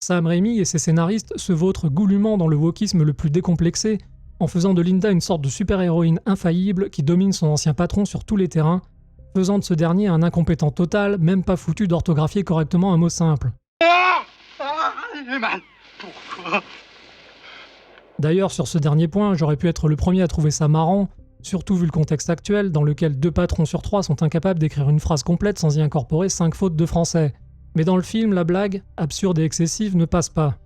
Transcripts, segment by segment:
Sam Raimi et ses scénaristes se vautrent goulûment dans le wokisme le plus décomplexé, en faisant de Linda une sorte de super-héroïne infaillible qui domine son ancien patron sur tous les terrains, faisant de ce dernier un incompétent total, même pas foutu d'orthographier correctement un mot simple. J'ai mal. Pourquoi ? D'ailleurs, sur ce dernier point, j'aurais pu être le premier à trouver ça marrant, surtout vu le contexte actuel dans lequel 2 patrons sur 3 sont incapables d'écrire une phrase complète sans y incorporer 5 fautes de français. Mais dans le film, la blague, absurde et excessive, ne passe pas.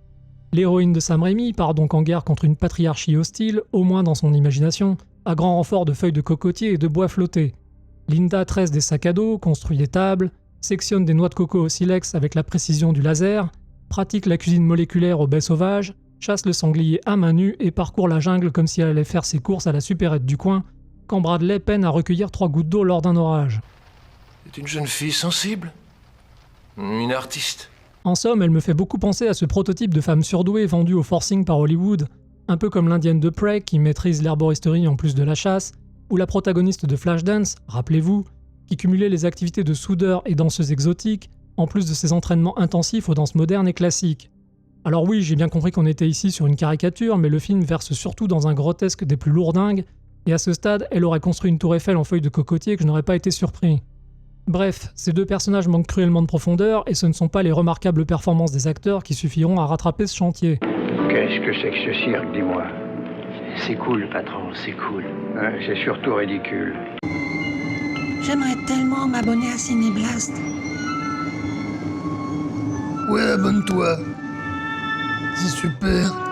L'héroïne de Sam Raimi part donc en guerre contre une patriarchie hostile, au moins dans son imagination, à grand renfort de feuilles de cocotier et de bois flottés. Linda tresse des sacs à dos, construit des tables, sectionne des noix de coco au silex avec la précision du laser, pratique la cuisine moléculaire au baies sauvages, chasse le sanglier à main nue et parcourt la jungle comme si elle allait faire ses courses à la supérette du coin, quand Bradley peine à recueillir 3 gouttes d'eau lors d'un orage. C'est une jeune fille sensible. Une artiste. En somme, elle me fait beaucoup penser à ce prototype de femme surdouée vendue au forcing par Hollywood, un peu comme l'indienne de Prey qui maîtrise l'herboristerie en plus de la chasse, ou la protagoniste de Flashdance, rappelez-vous, qui cumulait les activités de soudeur et danseuse exotique, en plus de ses entraînements intensifs aux danses modernes et classiques. Alors oui, j'ai bien compris qu'on était ici sur une caricature, mais le film verse surtout dans un grotesque des plus lourdingues, et à ce stade, elle aurait construit une tour Eiffel en feuilles de cocotier que je n'aurais pas été surpris. Bref, ces 2 personnages manquent cruellement de profondeur, et ce ne sont pas les remarquables performances des acteurs qui suffiront à rattraper ce chantier. Qu'est-ce que c'est que ce cirque, dis-moi? C'est cool, patron, c'est cool. C'est surtout ridicule. J'aimerais tellement m'abonner à Cinéblast. Ouais, abonne-toi. C'est super.